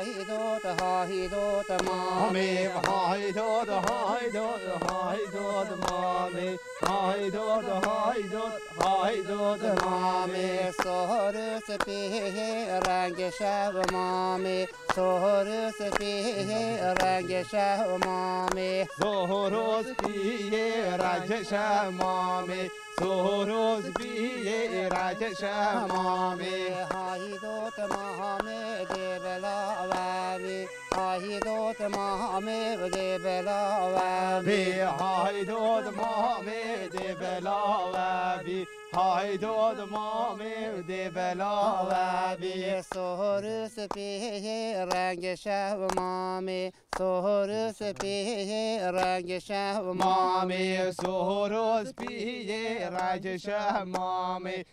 هایدوت هایدوت مامی هایدوت هایدوت هایدوت مامی هایدوت هایدوت هایدوت مامی سهر سپیه رنگ شب مامی سهر سپیه رنگ شب مامی سهروز پیه رنگ مامی سهروز پیه رنگ مامی هایدوت مامی دی بلاوی هایدوت مامی دی بلاوی هایدوت مامی دی بلاوی هایدوت مامی دی بلاوی سهر سپیه رنگ شب مامی سهر سپیه رنگ شب مامی سهروز پیه رنگ مامی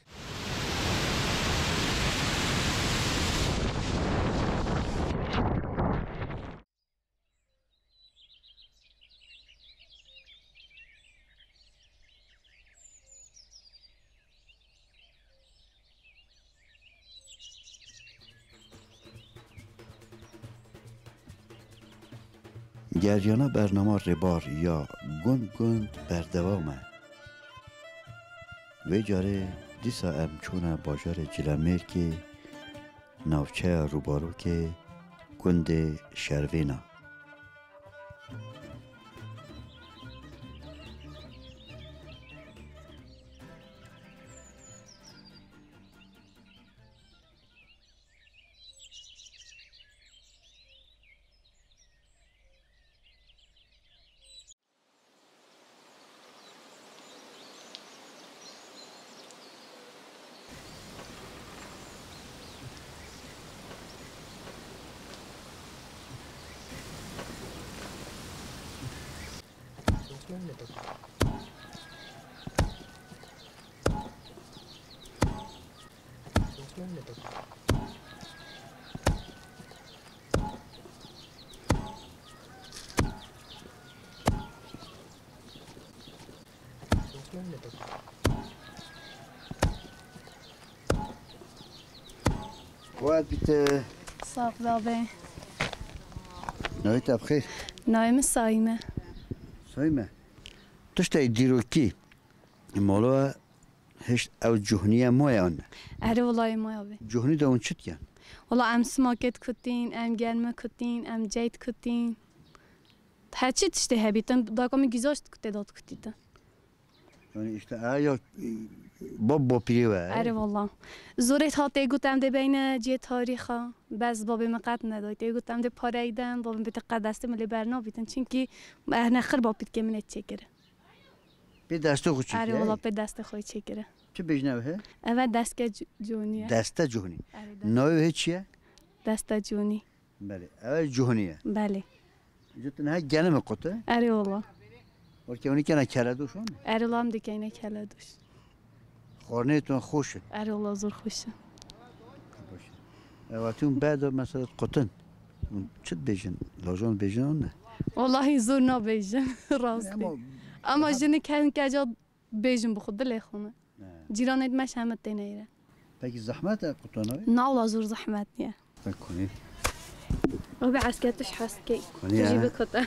گریانه برنامه ربار یا گند گند بردوامه و جاره دیسا امچونه باجار جلمیر که نوچه روبارو که گند شروینه وقت بیت صاف دابه نایت بخیر نایم سایمه سایمه تشتی دیروکی مالا هشت او جهنیه مایه آنه اره والله ما یابه جهنی دا اون چت کن والله ام سماکت کتین ام گرمه کتین ام جیت کتین هر چی تشتی هبیتن داکامی گیزاشت کتی داد کتیدن یعنی اشته آیا با پیوه اره والله زورت ها تی گوتم ده بین جی تاریخا بس بابی مقد ندای تی گوتم ده پاره ایدن بابی بیت قدسته ملی برنا بیتن چونکی نخر بابیت که منت چکره به دستو خود چی اره والله به دست خوی چکره چه بجنه he? اول دست که جونیه دسته جهنی اره نایو چیه؟ دست جونی بله اول جهنیه بله جتن ها گنم قطه اره والله ورکه اونی کنه کله دوشون اره والله هم دیگه اینه کلا دوش خورنه تون خوشه اره والله زور خوشه باشه وقتی اون بعد مثلا قطن چت بجن لازم بجن نه والله زور نبیجم راستی اما جنی که جا بیجم بخود دل خونه جیرانت مش همت تینیره پکی زحمت قطنای نه والله زور زحمتیه کنی او به عسکرتش حس کی کنی تجيب کتا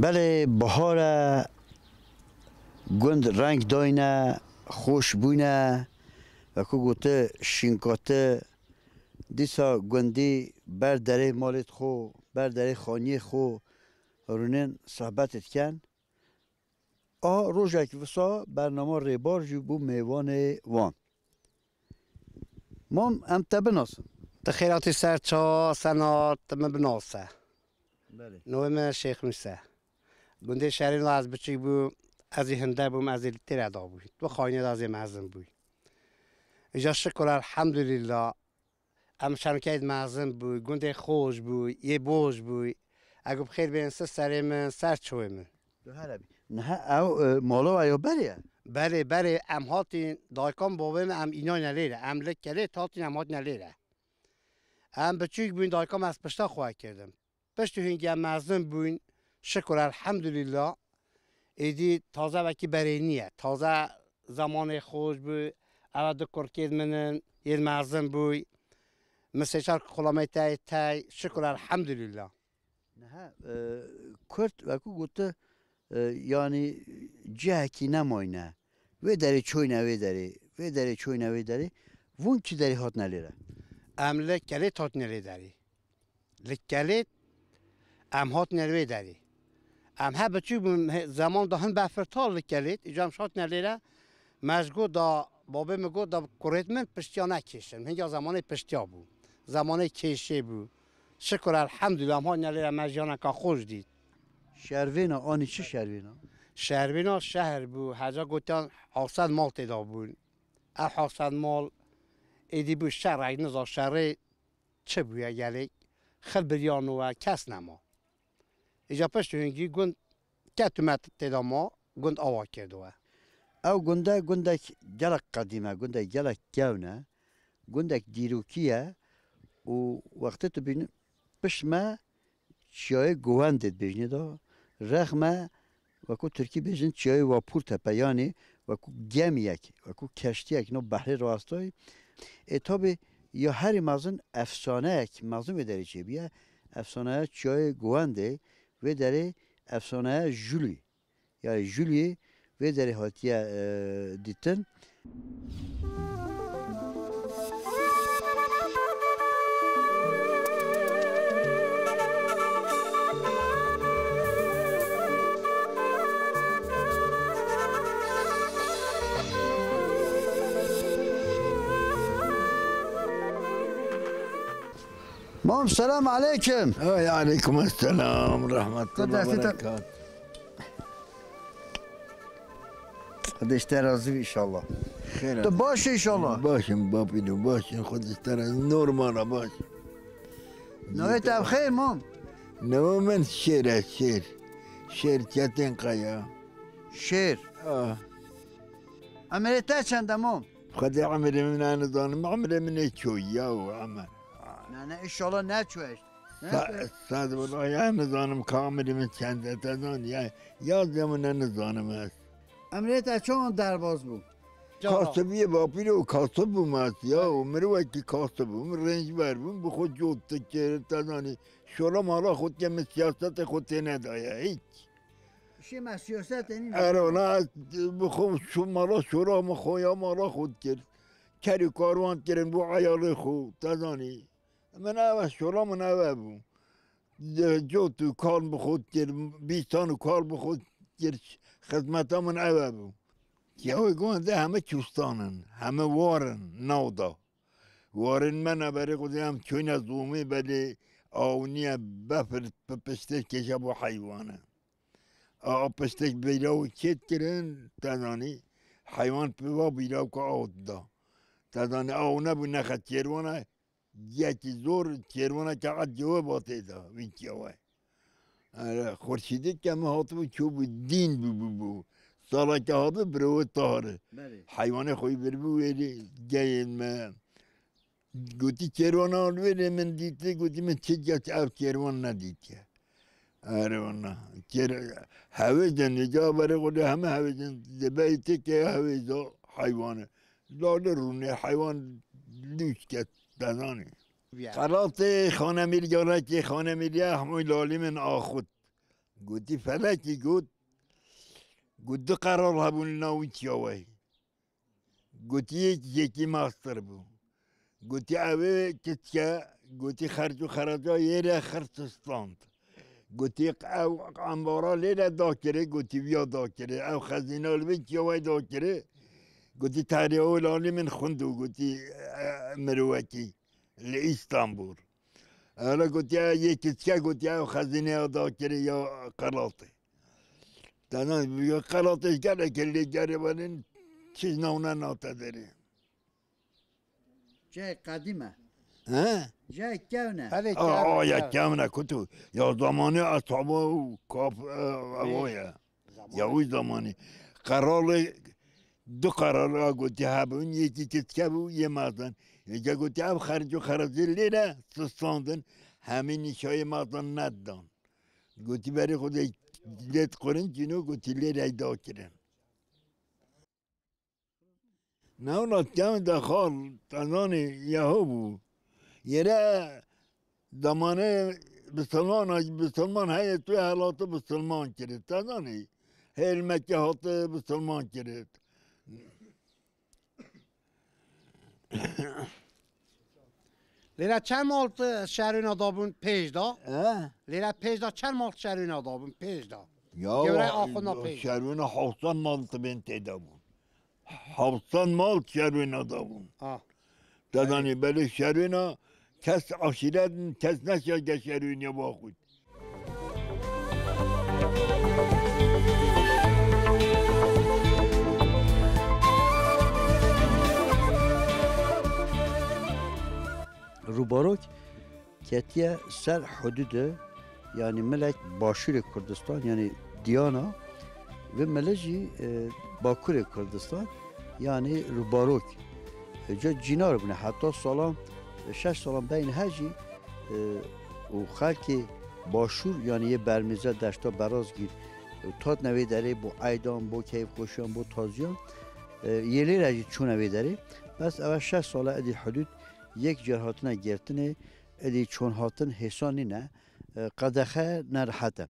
بله بهار گند رنگ داینه خوش بوینه و که گوته شینکاته دیسا گندی بر دره مالت خو بر دره خانی خو رونن صحبتت کن روزک وسا برنامه ریبار جو بو میوان وان مام ام تبناس تخیراتی سر چا سنات مبناسه بله نوم شیخ میسه گنده شهری رو از بچه بو از این هنده بوم از این تیر ادا بوی تو خواهینه از این معظم بوی اینجا شکر الحمدلله ام شنکید معظم بوی گنده خوش بوی یه بوش بوی اگه بخیر بین سر من سر چوی من دو هربی نه او مالا و یا بریه بله ام هاتین دایکان بابم ام اینا نلیره ام لکله تاتین ام هات نلیره ام بچوک بوین دایکان از پشتا خواه کردم پشت هنگی ام معظم بوین شکر الحمدلله ایدی تازه وکی برینیه تازه زمان خوش بوی اول دو کرکید منن یه معظم بوی مثل چار خلامه تای شکر الحمدلله نه کرد وکو گوته yani cihaki nemayne ve deri çoyne ve deri çoyne vun ki deri hat nelere ام لکله تات نلی داری لکله ام هات نلوی داری ام ها بچی زمان دا هن بفرتال لکله ایجام شات نلیره مجگو دا بابه مگو دا کوریت من پشتیا نکشن هنگا زمان پشتیا بو زمان کشه بو شکر الحمدلله ام ها نلیره مجیانا که خوش دید şervena ani çi şervena شهربینا شهر بو هجا گوتان 800 مال تدا بون اه 800 مال ایدی بو شهر اگه نزا شهر چه بویا گلی خل بریانو و کس نما ایجا پشت هنگی گند که تومت تدا ما گند آوا کرده و ev gundek gelek kadime gundek gelek gevne gundek dirukiye o vakti tu bin pişme çiğe güvendet bejne da rehme وکو ترکی بیشتر چیای وپور تپه یعنی وکو گمیک وکو کشتیک نو بحر راستای اتابه یا هر مازن افسانه یک مازن و داری چی بیه افسانه چیای گوانده و داره افسانه جولی یا جولی و داره هاتیه دیتن مام سلام علیکم وعليكم السلام ورحمة الله قداسي وبركاته. خدش ترازی انشالله خير تو باش انشالله باشم بابينو باشم خد ترى النور مرة باش. نویت بخیر مام نو من شير كاتين قيا. شیر عملیتا چنده مام خد عمري من أنا ظالم عمري من شوية وعمر. نه نه انشالله نچوش صاد والله يا أنا ظالم كامري من كندا تظن يا زمن أنا ظالم هست. عملیتا چون درباز بود کاسبیه باپیره و کاسب بومد یا و مروه که کاسب بوم رنج بر بوم بخود جود تکره تدانی شولا مالا خود که من سیاست خود ندایه هیچ شما سیاست این ارونا بخود شو مالا شورا مخویا مالا خود کرد کری کاروان کردن بو عیال خود تدانی من اوه شورا من اوه بوم جو تو کار بخود کرد بیستان کار بخود کرد خدمتا من اوه بوم یه گونده همه چوستانن همه وارن نودا وارن من برای خودی هم چون از اومی بلی آونیه بفر پشتک کشه با حیوانه پشتک بیراو چید کرن تدانی حیوان پیوا بیراو که آود دا تدانی آونه بو نخد چیروانه یکی زور چیروانه که قد جوه باته دا وینچی آوه خورشیده که همه هاتو چوب دین بو سالا که هاتو برو تاره حیوان خوی برو ویری گیل ما گوتی چیروان آن ویری من دیده گوتی من چه جات او چیروان ندیده آره وانا هویجن نجا برای خود همه هویجن دبایتی که هویجا حیوانه لاله رونه حیوان دوش کت دانه خلاص خانه میلیاره که خانه میلیه همون لالی من آخود گوتی فلکی گوت گوت دو قرار هبون ناوی چیاوی گوتی یکی ماستر بو گوتی اوه کتیا گوتی خرج و خراجا یه خرچستاند گوتی او انبارا لیره دا کره گوتی بیا دا کره او خزینه الوی چیاوی دا کره قلت تاري أولاني من خندو قلت مروكي لإسطنبول أنا قلت يا يكتشا قلت يا خزينة ذاكري يا قلاطي تمام يا قلاطي إيش قال لك اللي جربان چیز نونه ناتداری جای قدیمه ها؟ جای کونه بله یا کم نکتو یا زمانی اصحابا و کاف اویا یا اوی زمانی قرار دو قرار گوتی هبون یکی کتکه بو یه مردن یکی گوتی هم خرج و خرجی لیره سستاندن همین نشای مردن ندان گوتی برای خود لیت قرن جنو گوتی لیره ایدا کرن نه اونا کم دخال تنانی یهو بو یره زمانه بسلمان هی توی حالات بسلمان کرد تنانی هی مکه هات بسلمان کرد لیره چند مالت شهرین دابون پیش دا؟ لیره پیش دا چند مالت شهرین دابون پیش دا؟ گوره آخونا یا پیش شهرین 700 مالت بین تیدا بون 700 مالت شهرین دابون تنانی بله شهرین کس عشیرت کس نشد که شهرین با خود روباروک کتیه سر حدود yani ملک باشور کردستان yani دیانا ve ملجی باکور کردستان yani روباروک جا جینار بونه حتی سالان 6 سالان بین هجی و خلک باشور yani یه برمیزه دشتا براز گیر تاد نوی داره با ایدان با کیف خوشیان با تازیان یلی رجی چون نوی داره بس اول 6 ساله ادی حدود یک جرهاتنا گرتنه ادی چون هاتن حسانی نه قدخه نرحته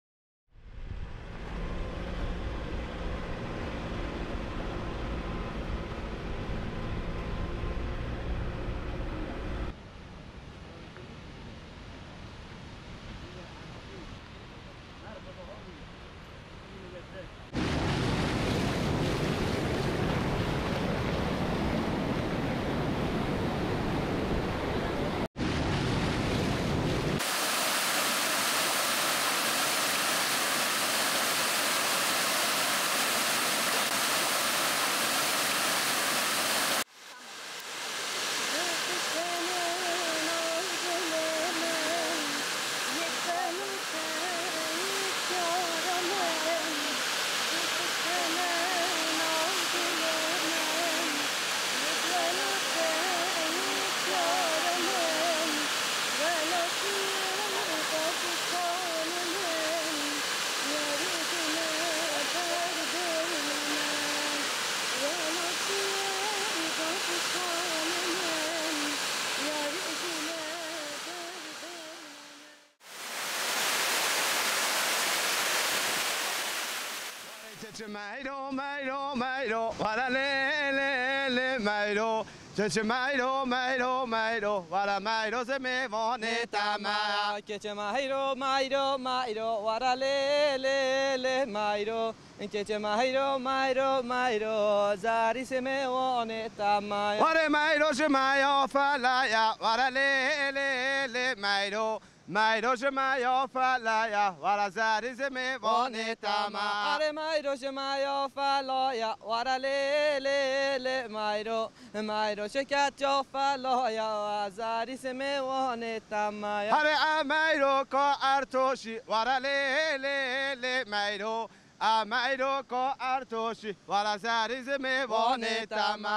Mairo, Mairo, Mairo, wara le le le Mairo. Che Mairo, Mairo, Mairo, wara Mairo se me vone tama. Che Mairo, Mairo, Mairo, wara le le le Mairo. Che Mairo, Mairo, Mairo, zari se me vone tama. Wara Mairo se Maio falaya, wara le le le Mairo. Mairo se Maio falaya, wara zari se me vone tama. Are Mairo se Maio falaya, wara le le le Mairo. Mairo se caccio falaya, zari se me vone tama. Are Mairo ko artoshi, wara le le le Mairo. Mairo ko artoshi, wara zari se me vone tama.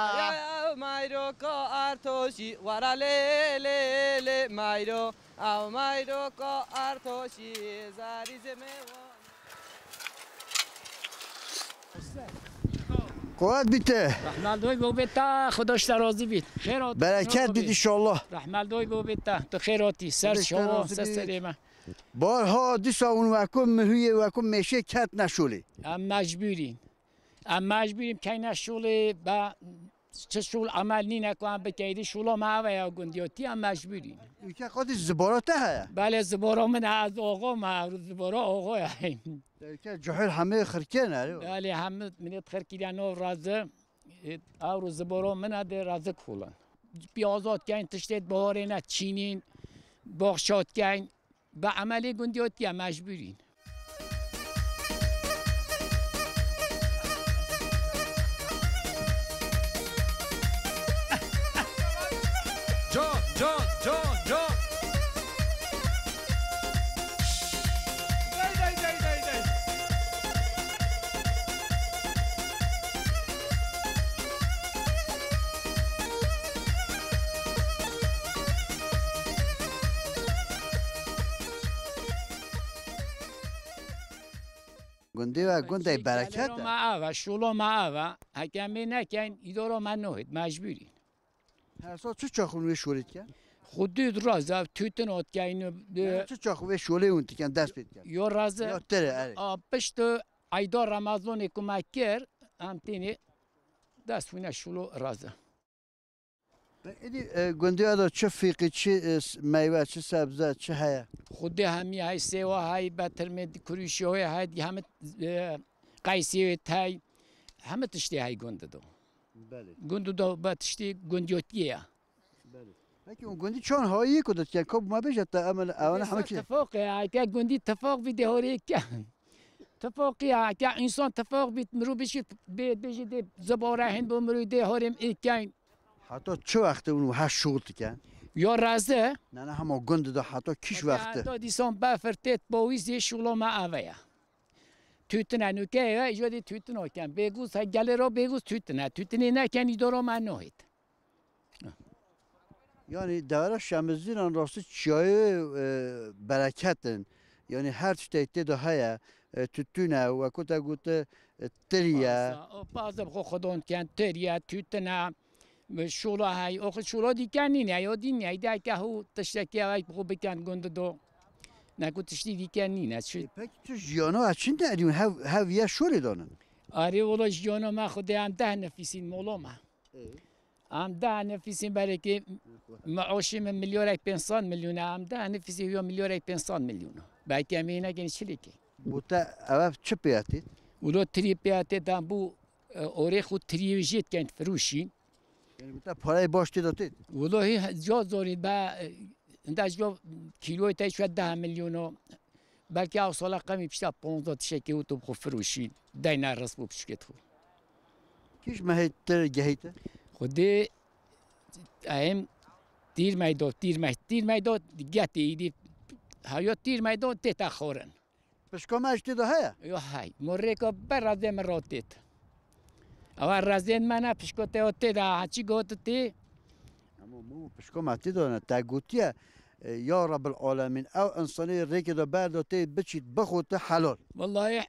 Mairo ko artoshi, wara le le le Mairo. Mairo ko artoshi, zari se me vone. قوت بیته رحمل دوی بو بیتا خداش راضی بید خیرات برکت بید انشالله رحمل دوی بو بیتا تو خیراتی سر شما سر سریمه بارها دیسا اون وکم مهویه وکم میشه کت نشولی ام مجبوریم که نشولی با چه شول عمل نی نکنم بکیدی شولا معوه یا گندیاتی هم مجبوریم که خودی زباراته هست بله زبارا من از آقا معروض زبارا آقا هستیم که جهل همه خرکه نه بله همه منت خرکیدن و رازه او زبارو من ده رازق خولن بیازاد کن تشتید بهارینه چینین باخشاد کن به عملی گندیاتی هم مجبورین جان گنده و گنده برکت ده. ما شولا ما حکمی نکن ایدارو من نهید مجبورین هر سال چه چاخونوی شورید کن؟ خودت رازه توتن آت کن چه چاخونوی شوله اون تکن دست بید کن؟ یا رازه یا تره اره پشت ایدار رمضان کمک کرد هم تینی دست وینه شلو رازه ایدی گنده ها چه فیقی چه میوه چه سبزه چه هیا؟ خود همی های سیوا های بطرمه کروشی های های همه قیسی های همه تشتی های گنده دو بله گنده دو با تشتی گندیاتیه بله پکی اون گندی چون هایی کدت کن کب ما بجد تا عمل اوانه همه چیه؟ اتفاقی که گندی اتفاق بیده هاری کن اتفاقی که انسان اتفاق بید مرو بشید بجید زباره هند بمرو ده هاریم ایکن حتی چه وقت اونو هشت شغل کن؟ یا رازه نه همه گنده دا حتی کیش وقته؟ حتی دیسان بافرتت باویزی شغل ما اویا توتنه نوکه ایجادی توتنه کن بگوز های گله را بگوز توتنه نکنی دارا من نهید یعنی دوره شمزیران راستی چیای برکتن یعنی هر چیزی ده هیا توتونه و کتا گوته تریه بازم خودون کن تریه توتنه شولا های آخه شولا دیکنی نه یا دی نه ایده که هو تشتکی های بخو بکن گنده دو نکو تشتی دیکنی نه چی پکی تو جیانا اچین داریم هویه شوری دانن آره والا جانا ما خود هم 10 نفیسین مولا ما هم 10 نفیسین برای که معاشی من ملیار 500 میلیون هم 10 نفیسی یا ملیار 500 میلیون برای که همه اینا گنی چلی که بوده اول چه پیاتید؟ ولو تری پیاته دام بو اوری خود تری وجید کن فروشی یعنی بوده پاره باشتی دادید؟ والله جا زورید با انداز جو کیلوی تای شد 10 میلیون بلکه اصلا قمی بیشتر 15 شکی و تو بخو فروشی دینار رس بو بشکت خو کیش مهیتر گهیته؟ خودی ایم تیر میداد دیگه تیدی هیا تیر میداد تیتا خورن پشکام اشتی ده هیا؟ یا های موره که بر رزم راتید اول رزم منه پشکو تیاتی ده هچی گوت تی اما مو پشکام اشتی دانه تا گوتیه یا رب العالمین او انسانی ریک دا برداتی بچید بخوته حلال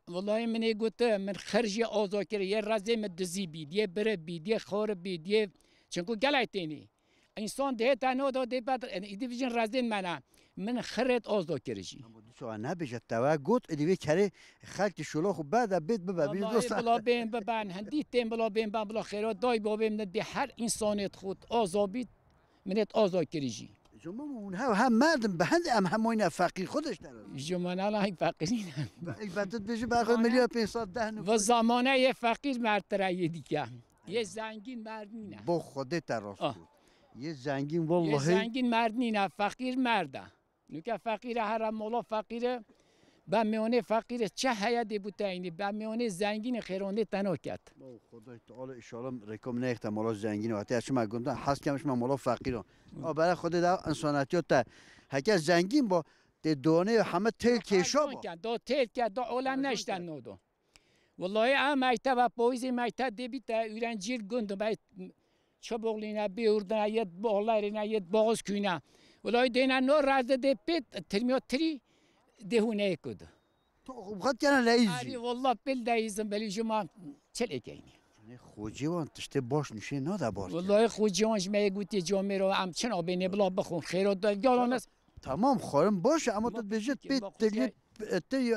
والله من گوته من خرجی آزا کردی یه رزم دزی بید یه بره بید یه خور بید یه چنکو گلای تینی انسان ده تنها داده بعد ایدی ویژن رزم من خرت آزا کردی اما دیشو نبیشه تو گوت ادیوی کره خلق شلو خو بعد بیت ببر بید والله بلا بین ببن هندی تیم بلا خیرات دای بابیم ند به هر انسانیت خود آزا بید منت آزا کردی شما اون هم مردم به هند همون فقیر خودش داره جمان الان فقیرین البته بشه برخورد میلیون 510 و زمانه یه فقیر مرد ترایی دیگه یه زنگین مرد نه با خودت راست بود یه زنگین یه والله زنگین مرد نه فقیر مرده نوکه فقیر هر مولا فقیره به میانه فقیر چه حیاتی بوده اینی به میانه زنگین خیرانه تنها کرد خدای تعالی ان شاء الله رکم نخته مولا زنگین و حتی ما گفتم حس کمش من مولا فقیرم برای خود دا انسانیت هک زنگین با دونه همه تل کشا دو تل که دو عالم نشتن نودو والله ام مکتب پویزی مکتب دیبیتا öğrencil gündü bay çabuğluğuna bir urduna yet bağlarına yet bağız kuyuna والله دینا نو رازه de pet termiotri dehune kudu تو بخاطر كان ليزي آری والله بل دایزم بلی جمع چلی کینی خوجي وان تشتي باش نشي نادا باش والله خوجیانش میگویی جامعه رو هم چن آبینه بلا بخون خیرات داد گالانس تمام خورم باشه اما تو بجت بیت تلی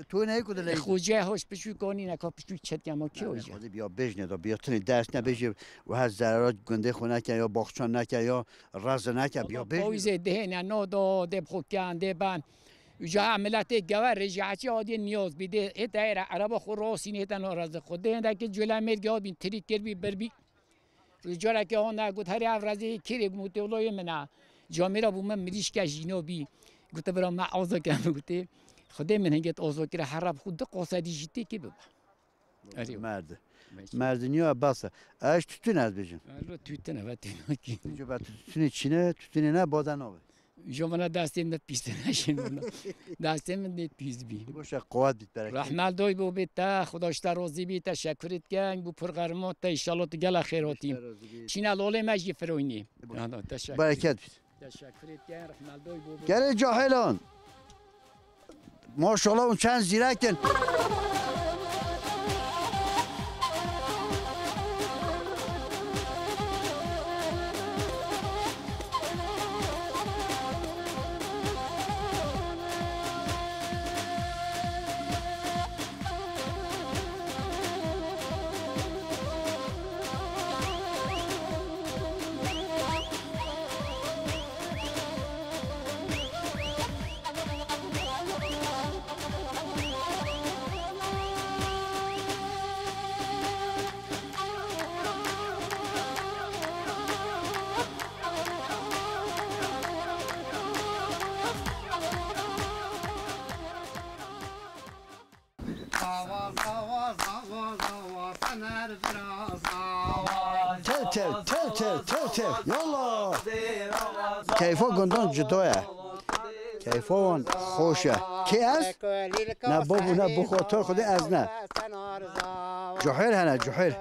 تو نه کد ليزي خوجه هاش بشوی کنی نکا بشوی چت کما کی خودی بیا بجنه دا بیا تنی درس نبیجه و هر ضررات گنده خونه که یا باغچان نکه یا رز نکه بیا بجنه پویزه دهنه نادا دب خوکن دبن جا عملت گوار رجعتی عادی نیاز بیده ات عرب خو راسین ات ناراض خود ده که جلو مرگ بین تری کر بی بر بی رجال که آن نگود هری افرازی کیری گموته ولای منا جامیرا بوم مریش که جینو بی گفته برام ما آزا کم گفته خدا من هنگت آزا کره حرب خود قصدی جیتی کی ببا مردنیا باسه اش تütün از بجن رو تویتن و تیناکی جو بعد tütün içine tütünü ne badan abi جمعنا دستیم نه پیست نشین دستیم نه پیست بی باشه قوت بیت برکت رحمت دوی بو بیت خداش تا راضی بیت تشکرت کن بو پرگرمات تا ان شاء الله تگل خیراتیم چین لاله مجی فروینی برکت بیت تشکرت کن رحمت دوی بو گله جاهلان ماشاءالله اون چند زیرکن تل يلا كيفو قندون جدوية كيفون خوشة كياس نبوبو نبو خوتور خدي أزنا جحيل هنا جحيل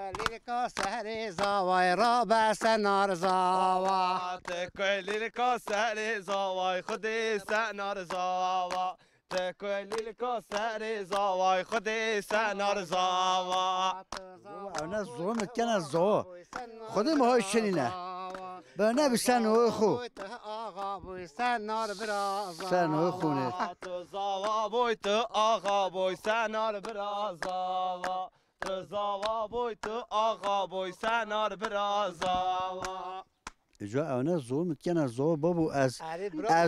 سهري زاوي رابع سنار زاوا تكويل الكوسر زاوي خدي سنار زاوا تكويل الكوسر زاوي خدي سنار زاوا أنا زوم كان الزوا خدي ما هو شنينه بنا بسن و خو سن و خونه زاوا بويت آقا بوي سنار برازاوا زاوا بويت آقا بوي سنار برازاوا اجا انا زوم كان الزوا بابو از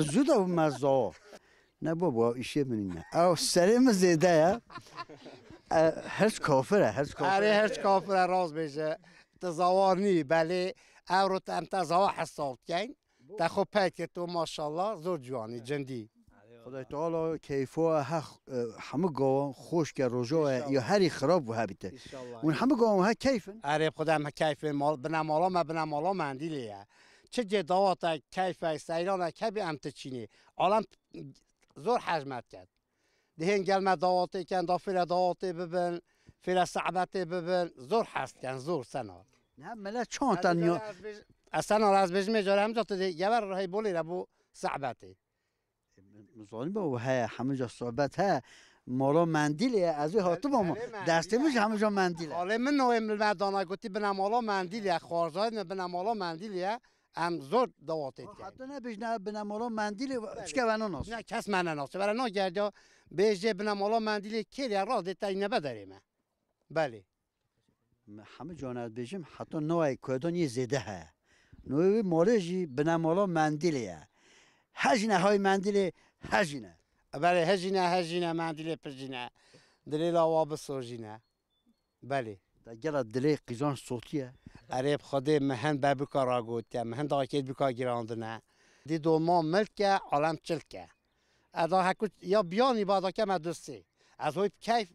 زود ابو مزا نه بابا ایشه منینه او سرم زیده یا هرچ کافره هرچ کافره راز بشه تزاوار نی بله او رو تم تزاوار حساب کن تا خوب پید که تو ماشالله زور جوانی جندی خدای تعالی کیفو همه گاوان خوش که رجوع یا هری خراب و هبیته اون همه گاوان ها کیفن اره خودم کیف مال بنمالا مندیلیه چه جداوات کیف سیران کبی امت چینی عالم زور حجمت کرد دهین گلمه دواتی کن دافیر دواتی ببین فیر صعبتی ببین زور حست کن زور سنار نه مله چون تنیا سنار از بجمه جاره همجا تده یه بر رای بولی را بو صعبتی مزانی با و های همه جا صحبت ها مالا مندیله از هاتو با دسته میشه همه جا مندیله حالا من نویم مردانه گوتی بنمالا مندیله خوارزای بنمالا مندیله هم زور دواتید کرد حتی نه بجنه بنمالا مندیله چکه ونو ناست نه کس من ناست برای ناگرد بیجه بنمالا مندیله کلی را دیتا اینه بداریم بله همه جانت بجیم حتی نوعی کودان یه زده ها نوعی مالجی بنمالا مندیله هجینه های مندیله هجینه بله هجینه مندیله پرجینه دلیل آواب سوژینه بله گل دلی قیزان صوتیه عرب خدا مهن بابکا را گوت مهن داکید بکا گراندنه دی دوما ملک عالم چلکه ادا هکو یا بیانی بادا که مدرسه از هوی کیف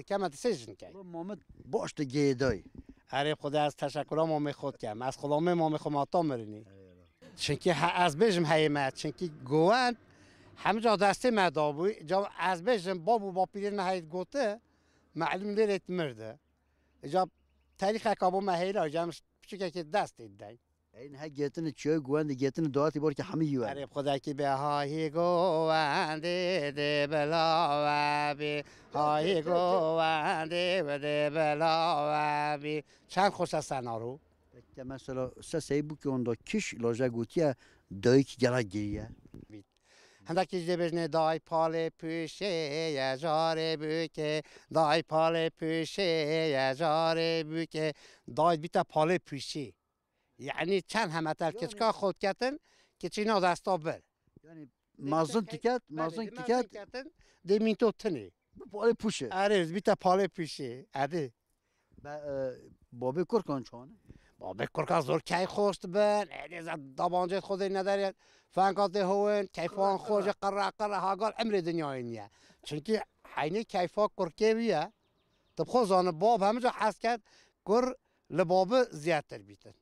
که مدرسه کیف محمد باش ده گیدای عرب خدا از تشکرام ما خود کم از خدامه ما خماتا مرنی چونکی از بجم هیمت چونکی گوند همه جا دسته مدابوی جا از بجم بابو با پیرین مهید گوته معلوم لیت مرده جا تاریخ کابو مهیلا جامش چیکه که دست دی این ها گیتن چای گوند گیتن دعاتی بار که همه یو اره خدا کی به های گوند ده بلا و بی های گوند ده بلا و بی چند خوش از سنارو که مثلا سه بو که اوندا کش لاجا گوتیه دایی که گلا گیریه هنده که بجنه دای پال پیشه یه جاره بوکه دای پال پیشه یه جاره بوکه دای بیتا پال پیشه یعنی چند همه تر کچکا خود کتن که چینا دستا بر یعنی مازن تکت دیمین تو تنه پال پیشه اره بیتا پال پیشه اده بابی کور کن چونه بابا کرکا زور کی خوش بن از دبانجت خود ندارید فانکات هون کیفان خوش قرقر هاگال امر دنیا اینیه چونکی حینی کیفا کرکی بیه طب خود زان باب همه جا حس کرد کر لباب زیادتر بیتن